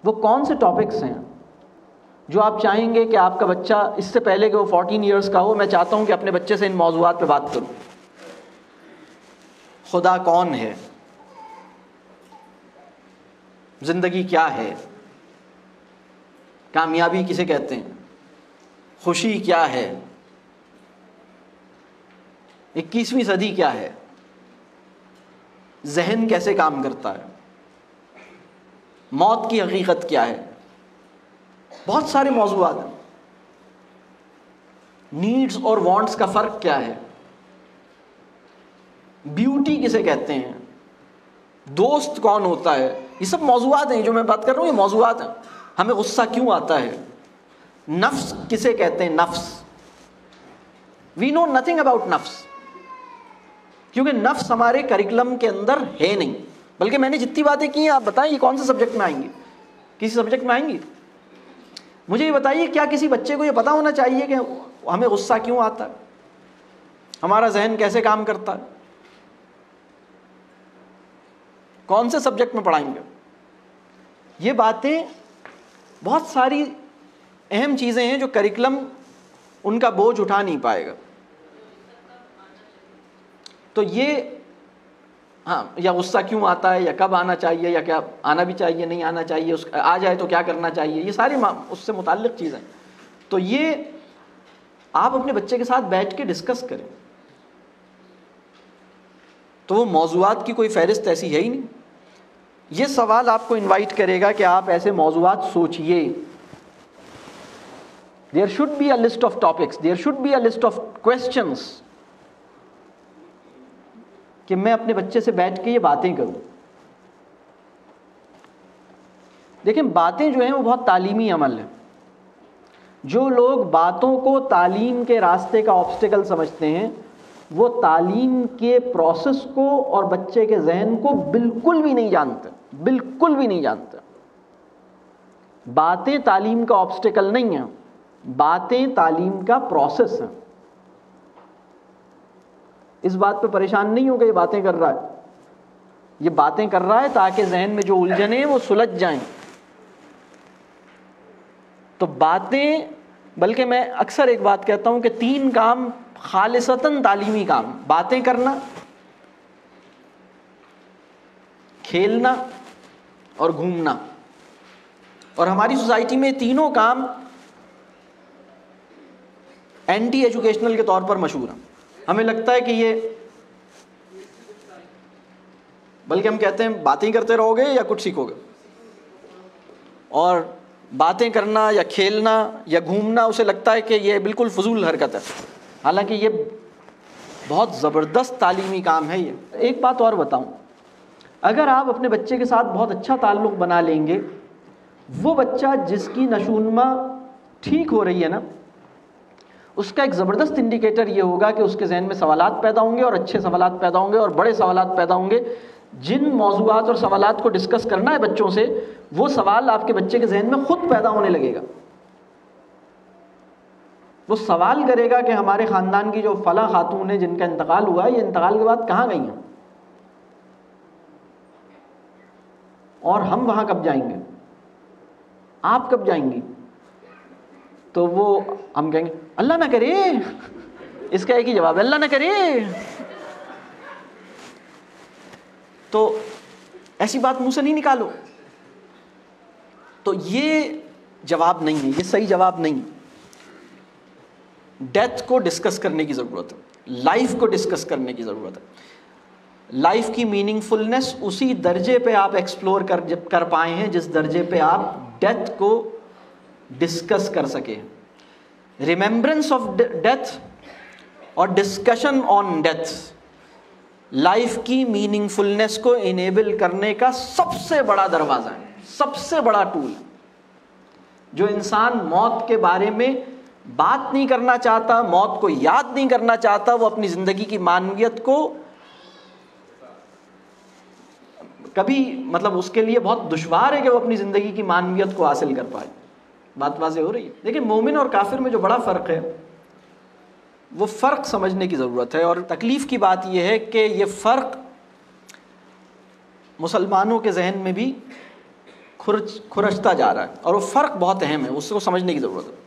وہ کون سے ٹاپکس ہیں جو آپ چاہیں گے کہ آپ کا بچہ اس سے پہلے کہ وہ 14 ایئرس کا ہو، میں چاہتا ہوں کہ اپنے بچے سے ان موضوعات پہ بات کروں؟ خدا کون ہے؟ زندگی کیا ہے؟ کامیابی کسے کہتے ہیں؟ خوشی کیا ہے؟ 21ویں صدی کیا ہے؟ ذہن کیسے کام کرتا ہے؟ موت کی حقیقت کیا ہے؟ بہت سارے موضوعات ہیں. نیڈز اور وانٹس کا فرق کیا ہے؟ بیوٹی کسے کہتے ہیں؟ دوست کون ہوتا ہے؟ یہ سب موضوعات ہیں جو میں بات کر رہا ہوں، یہ موضوعات ہیں. ہمیں غصہ کیوں آتا ہے؟ نفس کسے کہتے ہیں؟ نفس. وی نو نتھنگ اباؤٹ نفس، کیونکہ نفس ہمارے کریکولم کے اندر ہے نہیں. بلکہ میں نے جتنی باتیں کی ہیں آپ بتائیں یہ کون سے سبجیکٹ میں آئیں گی؟ کسی سبجیکٹ میں آئیں گی؟ مجھے یہ بتائیے کیا کسی بچے کو یہ پتا ہونا چاہیے کہ ہمیں غصہ کیوں آتا ہے، ہمارا ذہن کیسے کام کرتا ہے؟ کون سے سبجیکٹ میں پڑھائیں گے؟ یہ باتیں بہت ساری اہم چیزیں ہیں جو کریکولم ان کا بوجھ اٹھا نہیں پائے گا. تو یہ ہاں، یا غصہ کیوں آتا ہے، یا کب آنا چاہیے، یا کیا آنا بھی چاہیے نہیں آنا چاہیے، اس آ جائے تو کیا کرنا چاہیے، یہ ساری اس سے متعلق چیزیں. تو یہ آپ اپنے بچے کے ساتھ بیٹھ کے ڈسکس کریں. تو وہ موضوعات کی کوئی فہرست ایسی ہے ہی نہیں. یہ سوال آپ کو انوائٹ کرے گا کہ آپ ایسے موضوعات سوچئے. There should be a list of topics, there should be a list of questions کہ میں اپنے بچے سے بیٹھ کے یہ باتیں کروں. دیکھیں باتیں جو ہیں وہ بہت تعلیمی عمل ہے. جو لوگ باتوں کو تعلیم کے راستے کا آبسٹیکل سمجھتے ہیں وہ تعلیم کے پروسیس کو اور بچے کے ذہن کو بالکل بھی نہیں جانتے، بالکل بھی نہیں جانتے. باتیں تعلیم کا آبسٹیکل نہیں ہیں، باتیں تعلیم کا پروسیس ہیں. اس بات پہ پریشان نہیں ہو کہ یہ باتیں کر رہا ہے. یہ باتیں کر رہا ہے تاکہ ذہن میں جو الجھنیں ہیں وہ سلجھ جائیں. تو باتیں، بلکہ میں اکثر ایک بات کہتا ہوں کہ 3 کام خالصتاً تعلیمی کام: باتیں کرنا، کھیلنا اور گھومنا. اور ہماری سوسائٹی میں تینوں کام اینٹی ایجوکیشنل کے طور پر مشہور ہیں. ہمیں لگتا ہے کہ یہ، بلکہ ہم کہتے ہیں باتیں کرتے رہو گے یا کچھ سیکھو گے. اور باتیں کرنا یا کھیلنا یا گھومنا اسے لگتا ہے کہ یہ بالکل فضول حرکت ہے، حالانکہ یہ بہت زبردست تعلیمی کام ہے. یہ ایک بات اور بتاؤں، اگر آپ اپنے بچے کے ساتھ بہت اچھا تعلق بنا لیں گے، وہ بچہ جس کی نشو و نما ٹھیک ہو رہی ہے نا، اس کا ایک زبردست انڈیکیٹر یہ ہوگا کہ اس کے ذہن میں سوالات پیدا ہوں گے، اور اچھے سوالات پیدا ہوں گے، اور بڑے سوالات پیدا ہوں گے. جن موضوعات اور سوالات کو ڈسکس کرنا ہے بچوں سے، وہ سوال آپ کے بچے کے ذہن میں خود پیدا ہونے لگے گا. وہ سوال کرے گا کہ ہمارے خاندان کی جو فلاں خاتون ہیں جن کا انتقال ہوا ہے، یہ انتقال کے بعد کہاں گئی ہیں، اور ہم وہاں کب جائیں گے، آپ کب جائیں گی؟ تو وہ ہم کہیں گے اللہ نہ کرے. اس کا ایک ہی جواب ہے، اللہ نہ کرے. تو ایسی بات منہ سے نہیں نکالو. تو یہ جواب نہیں ہے، یہ صحیح جواب نہیں. ڈیتھ کو ڈسکس کرنے کی ضرورت ہے، لائف کو ڈسکس کرنے کی ضرورت ہے. لائف کی میننگ فلنس اسی درجے پہ آپ ایکسپلور کر پائے ہیں جس درجے پہ آپ ڈیتھ کو ڈسکس کر سکے. ریممبرنس آف ڈیتھ اور ڈسکشن آن ڈیتھ لائف کی میننگ فلنس کو انیبل کرنے کا سب سے بڑا دروازہ ہے، سب سے بڑا ٹول ہے. جو انسان موت کے بارے میں بات نہیں کرنا چاہتا، موت کو یاد نہیں کرنا چاہتا، وہ اپنی زندگی کی معنویت کو کبھی اس کے لیے بہت دشوار ہے کہ وہ اپنی زندگی کی معنویت کو حاصل کر پائے. بات واضح ہو رہی ہے؟ لیکن مومن اور کافر میں جو بڑا فرق ہے وہ فرق سمجھنے کی ضرورت ہے. اور تکلیف کی بات یہ ہے کہ یہ فرق مسلمانوں کے ذہن میں بھی کھرچتا جا رہا ہے، اور وہ فرق بہت اہم ہے، اس کو سمجھنے کی ضرورت ہے۔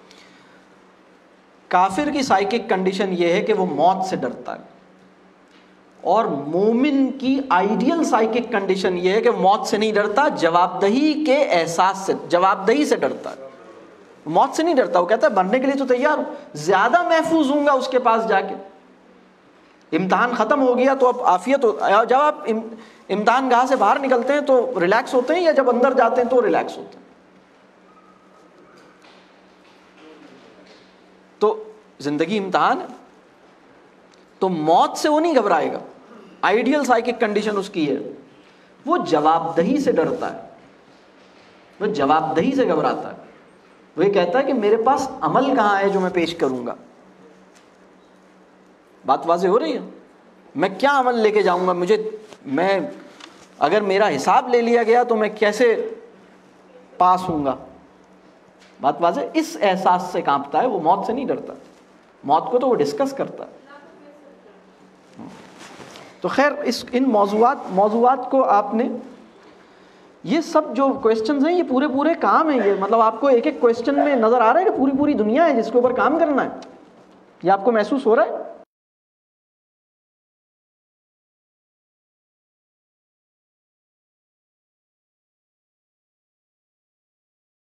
کافر کی سائیکک کنڈیشن یہ ہے کہ وہ موت سے ڈرتا ہے، اور مومن کی آئیڈیل سائیکک کنڈیشن یہ ہے کہ موت سے نہیں ڈرتا، جواب دہی کے احساس سے، جواب دہی سے ڈرتا ہے، موت سے نہیں ڈرتا۔ وہ کہتا ہے مرنے کے لیے تو تیار ہوں، زیادہ محفوظ ہوں گا اس کے پاس جا کے۔ امتحان ختم ہو گیا تو اب عافیت جب آپ امتحان گاہ سے باہر نکلتے ہیں تو ریلیکس ہوتے ہیں، یا جب اندر جاتے ہیں تو ریلیکس ہوتے ہیں؟ تو زندگی امتحان ہے، تو موت سے وہ نہیں گھبرائے گا، آئیڈیل سائیکک کنڈیشن اس کی ہے، وہ جواب دہی سے ڈرتا ہے، وہ جواب دہی سے گھبراتا ہے۔ وہ یہ کہتا ہے کہ میرے پاس عمل کہاں ہے جو میں پیش کروں گا؟ بات واضح ہو رہی ہے؟ میں کیا عمل لے کے جاؤں گا؟ میں اگر میرا حساب لے لیا گیا تو میں کیسے پاس ہوں گا؟ بات واضح؟ اس احساس سے کانپتا ہے، وہ موت سے نہیں ڈرتا، موت کو تو وہ ڈسکس کرتا ہے۔ تو خیر ان موضوعات کو آپ نے، یہ سب جو کویسچنز ہیں یہ پورے کام ہیں، یہ مطلب آپ کو ایک ایک کویسچن میں نظر آ رہا ہے کہ پوری دنیا ہے جس کے اوپر کام کرنا ہے، یہ آپ کو محسوس ہو رہا ہے؟